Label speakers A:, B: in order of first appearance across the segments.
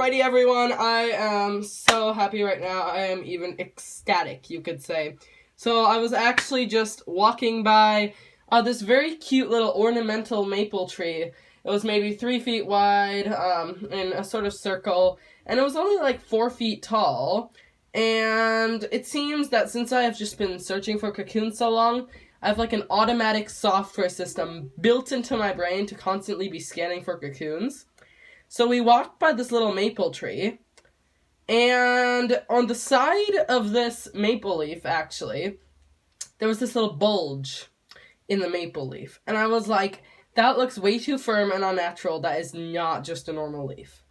A: Alrighty everyone, I am so happy right now. I am even ecstatic, you could say. So I was actually just walking by this very cute little ornamental maple tree. It was maybe 3 feet wide, in a sort of circle, and it was only like 4 feet tall. And it seems that since I have just been searching for cocoons so long, I have like an automatic software system built into my brain to constantly be scanning for cocoons. So we walked by this little maple tree, and on the side of this maple leaf, actually, there was this little bulge in the maple leaf. And I was like, that looks way too firm and unnatural. That is not just a normal leaf.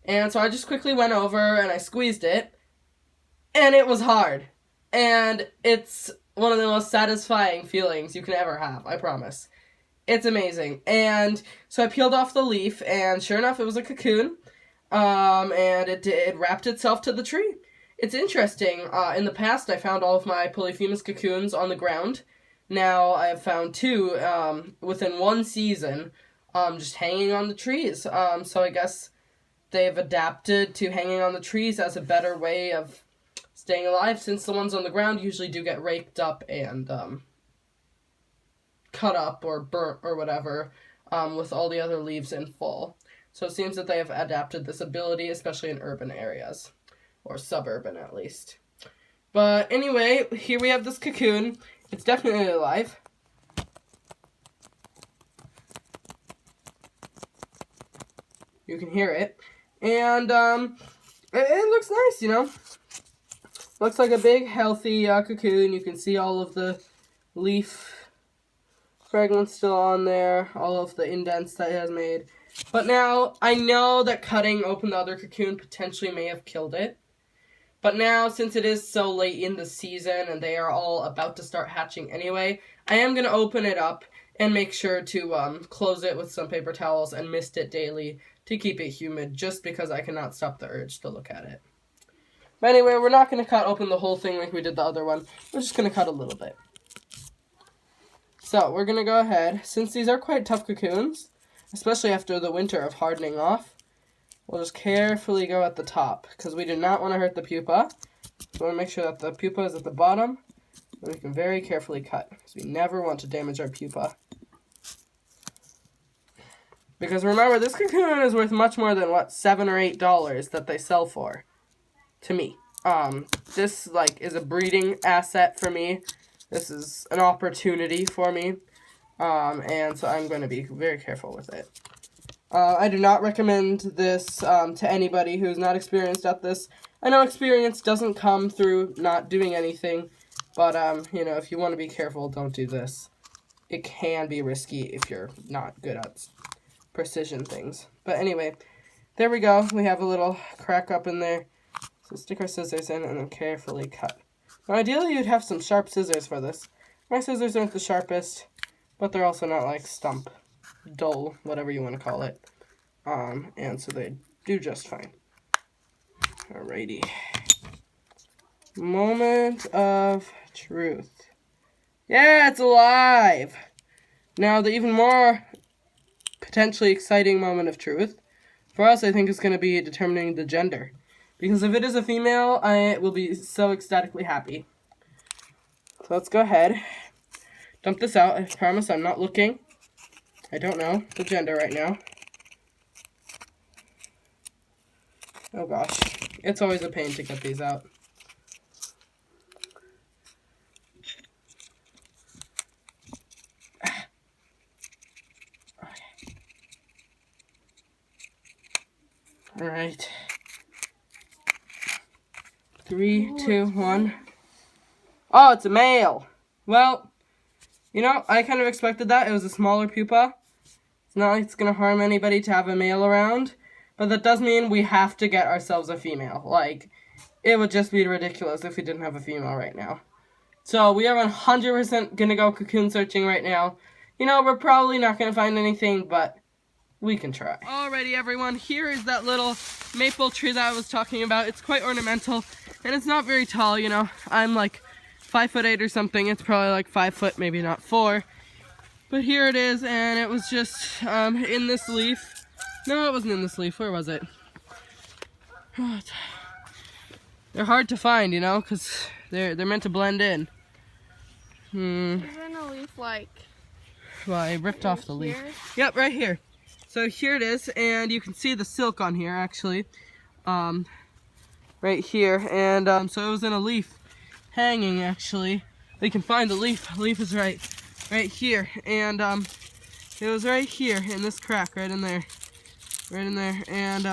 A: And so I just quickly went over and I squeezed it, and it was hard. And it's one of the most satisfying feelings you can ever have, I promise. It's amazing. And so I peeled off the leaf, and sure enough, it was a cocoon. And it wrapped itself to the tree. It's interesting. In the past, I found all of my Polyphemus cocoons on the ground. Now I have found 2 within 1 season, just hanging on the trees. So I guess they've adapted to hanging on the trees as a better way of staying alive, since the ones on the ground usually do get raked up and cut up or burnt or whatever, with all the other leaves in full. So it seems that they have adapted this ability, especially in urban areas, or suburban at least. But anyway, here we have this cocoon. It's definitely alive. You can hear it. And it looks nice, you know. Looks like a big, healthy cocoon. You can see all of the leaf fragments still on there, all of the indents that it has made. But now, I know that cutting open the other cocoon potentially may have killed it. But now, since it is so late in the season and they are all about to start hatching anyway, I am going to open it up and make sure to close it with some paper towels and mist it daily to keep it humid, just because I cannot stop the urge to look at it. But anyway, we're not going to cut open the whole thing like we did the other one. We're just going to cut a little bit. So, we're going to go ahead, since these are quite tough cocoons, especially after the winter of hardening off, we'll just carefully go at the top, because we do not want to hurt the pupa. So we want to make sure that the pupa is at the bottom, and we can very carefully cut, because we never want to damage our pupa. Because remember, this cocoon is worth much more than, what, $7 or $8 that they sell for, to me. This, like, is a breeding asset for me. This is an opportunity for me, and so I'm going to be very careful with it. I do not recommend this to anybody who's not experienced at this. I know experience doesn't come through not doing anything, but, you know, if you want to be careful, don't do this. It can be risky if you're not good at precision things. But anyway, there we go. We have a little crack up in there. So stick our scissors in and then carefully cut. Now, ideally, you'd have some sharp scissors for this. My scissors aren't the sharpest, but they're also not like stump, dull, whatever you want to call it. And so they do just fine. Alrighty. Moment of truth. Yeah, it's alive! Now, the even more potentially exciting moment of truth for us, I think, is going to be determining the gender. Because if it is a female, I will be so ecstatically happy. So let's go ahead. Dump this out. I promise I'm not looking. I don't know the gender right now. Oh gosh. It's always a pain to get these out. Okay. Alright. 3, 2, 1. Oh, it's a male. Well, you know, I kind of expected that. It was a smaller pupa. It's not like it's going to harm anybody to have a male around. But that does mean we have to get ourselves a female. Like, it would just be ridiculous if we didn't have a female right now. So, we are 100% going to go cocoon searching right now. You know, we're probably not going to find anything, but we can try. Alrighty, everyone. Here is that little maple tree that I was talking about. It's quite ornamental, and it's not very tall, you know. I'm like 5'8" or something. It's probably like 5 foot, maybe not 4. But here it is, and it was just in this leaf. No, it wasn't in this leaf. Where was it? They're hard to find, you know, because they're meant to blend in.
B: Isn't a leaf like...
A: Well, I ripped off the leaf.
B: Here?
A: Yep, right here. So here it is, and you can see the silk on here, actually. Right here, and so it was in a leaf hanging, actually. You can find the leaf. The leaf is right here, and it was right here in this crack, right in there, and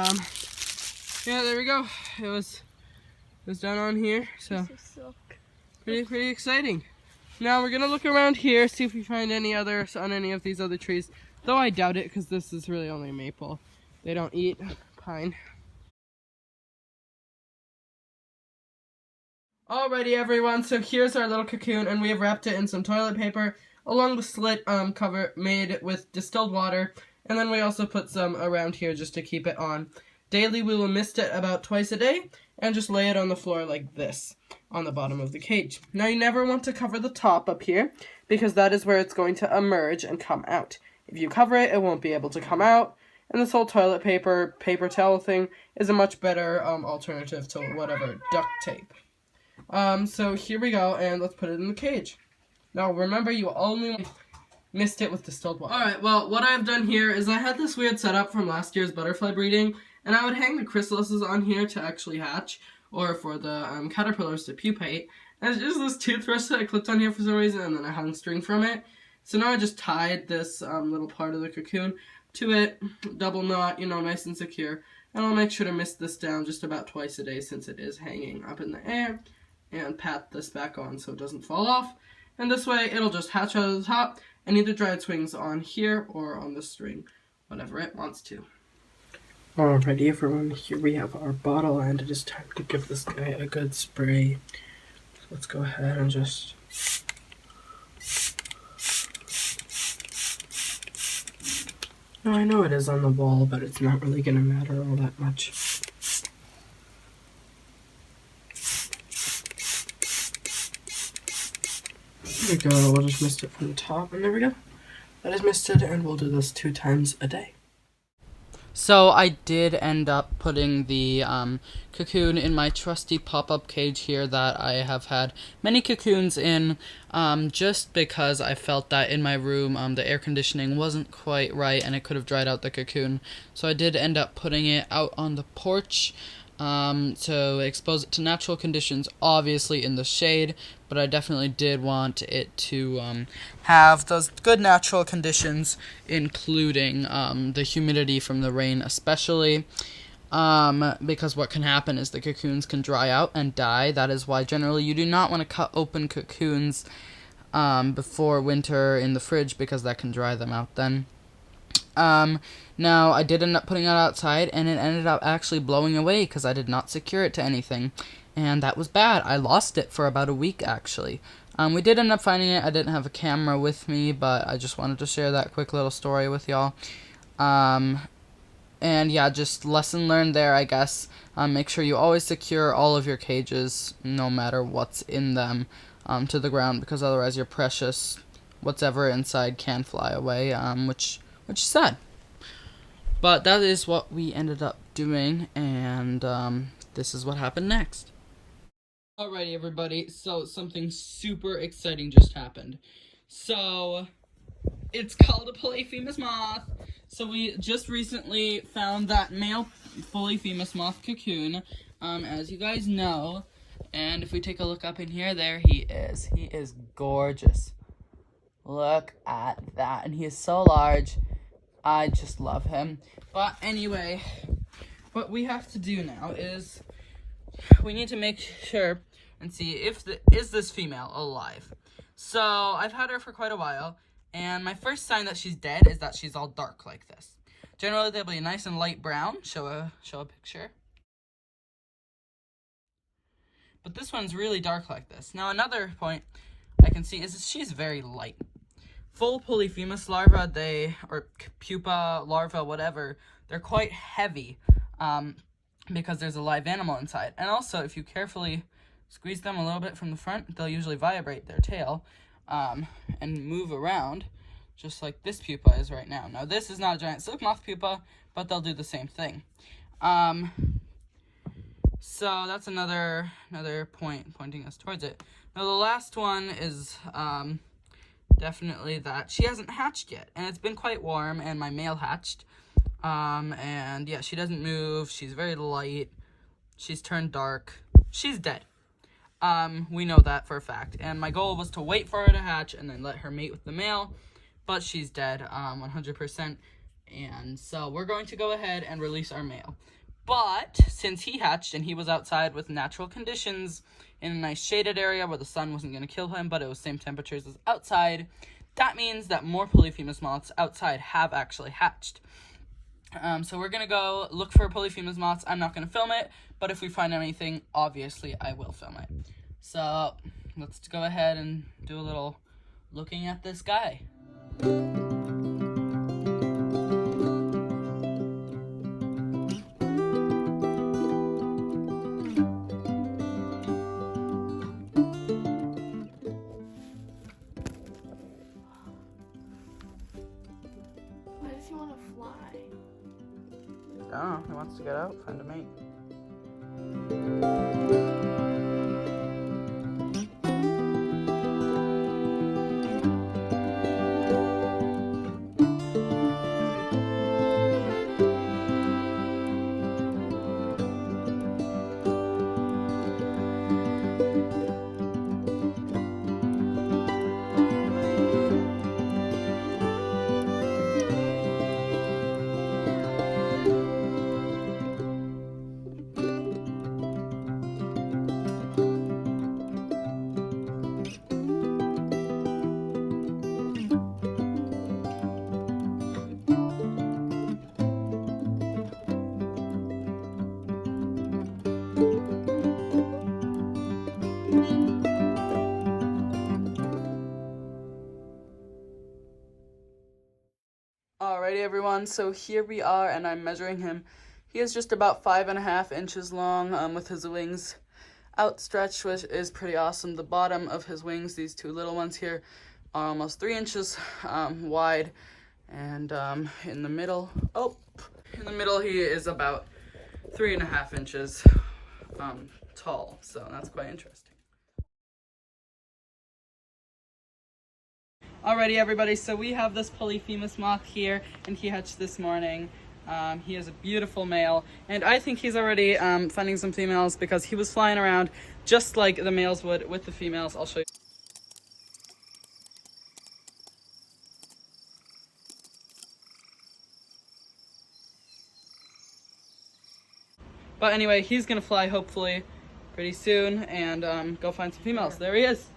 A: yeah, there we go. It was done on here, so pretty exciting. Now we're gonna look around here, see if we find any others on any of these other trees. Though I doubt it, because this is really only maple. They don't eat pine. Alrighty everyone, so here's our little cocoon, and we have wrapped it in some toilet paper along the slit cover made with distilled water, and then we also put some around here just to keep it on. Daily we will mist it about twice a day and just lay it on the floor like this on the bottom of the cage. Now you never want to cover the top up here because that is where it's going to emerge and come out. If you cover it, it won't be able to come out, and this whole toilet paper towel thing is a much better alternative to whatever duct tape. So here we go, and let's put it in the cage. Now remember, you only mist it with distilled water. Alright, well, what I've done here is I had this weird setup from last year's butterfly breeding, and I would hang the chrysalises on here to actually hatch, or for the caterpillars to pupate. And it's just this toothbrush that I clipped on here for some reason, and then I hung string from it. So now I just tied this little part of the cocoon to it, double knot, you know, nice and secure. And I'll make sure to mist this down just about twice a day since it is hanging up in the air. And pat this back on so it doesn't fall off. And this way it'll just hatch out of the top and either dry its wings on here or on the string, whatever it wants to. Alrighty everyone, here we have our bottle, and it is time to give this guy a good spray. So let's go ahead and just... Now I know it is on the wall, but it's not really going to matter all that much. There we go, we'll just mist it from the top, and there we go. That is misted, and we'll do this 2 times a day. So I did end up putting the cocoon in my trusty pop-up cage here that I have had many cocoons in, just because I felt that in my room the air conditioning wasn't quite right and it could have dried out the cocoon. So I did end up putting it out on the porch to expose it to natural conditions, obviously in the shade, but I definitely did want it to have those good natural conditions, including the humidity from the rain especially, because what can happen is the cocoons can dry out and die. That is why generally you do not want to cut open cocoons before winter in the fridge, because that can dry them out then. Now, I did end up putting it outside, and it ended up actually blowing away because I did not secure it to anything, and that was bad. I lost it for about a week, actually. We did end up finding it. I didn't have a camera with me, but I just wanted to share that quick little story with y'all. And yeah, just lesson learned there, I guess. Make sure you always secure all of your cages, no matter what's in them, to the ground, because otherwise your precious whatever inside can fly away, which is sad. But that is what we ended up doing, and this is what happened next. Alrighty, everybody, so something super exciting just happened. So, it's called a Polyphemus moth. So we just recently found that male Polyphemus moth cocoon, as you guys know. And if we take a look up in here, there he is. He is gorgeous. Look at that, and he is so large. I just love him. But anyway, what we have to do now is we need to make sure and see if is this female alive. So I've had her for quite a while, and my first sign that she's dead is that she's all dark like this. Generally they'll be nice and light brown. Show a picture. But this one's really dark like this. Now another point I can see is that she's very light. Full Polyphemus larvae, or pupa, larva, whatever, they're quite heavy because there's a live animal inside. And also, if you carefully squeeze them a little bit from the front, they'll usually vibrate their tail and move around, just like this pupa is right now. Now, this is not a giant silk moth pupa, but they'll do the same thing. So that's another point pointing us towards it. Now the last one is definitely that she hasn't hatched yet, and it's been quite warm, and my male hatched. And yeah, she doesn't move. She's very light. She's turned dark. She's dead. We know that for a fact. And my goal was to wait for her to hatch and then let her mate with the male, but she's dead, 100%. And so we're going to go ahead and release our male. But since he hatched and he was outside with natural conditions in a nice shaded area where the sun wasn't going to kill him, but it was same temperatures as outside, that means that more Polyphemus moths outside have actually hatched. So we're going to go look for Polyphemus moths. I'm not going to film it, but if we find anything, obviously I will film it. So let's go ahead and do a little looking at this guy.
B: Why does he want to fly?
A: I don't know. He wants to get out, find a mate. Alrighty everyone, so here we are and I'm measuring him. He is just about 5.5 inches long with his wings outstretched, which is pretty awesome. The bottom of his wings, these two little ones here, are almost 3 inches wide, and in the middle he is about 3.5 inches tall, so that's quite interesting. Alrighty everybody, so we have this Polyphemus moth here, and he hatched this morning. He is a beautiful male, and I think he's already finding some females because he was flying around just like the males would with the females. I'll show you. But anyway, he's gonna fly hopefully pretty soon and go find some females. There he is.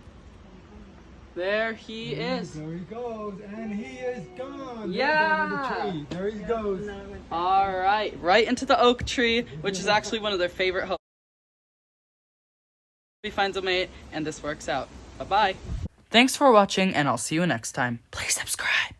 A: There he is.
C: There he goes, and he is gone.
A: Yeah.
C: There he goes.
A: All right into the oak tree, which is actually one of their favorite homes. He finds a mate, and this works out. Bye-bye. Thanks for watching, and I'll see you next time. Please subscribe.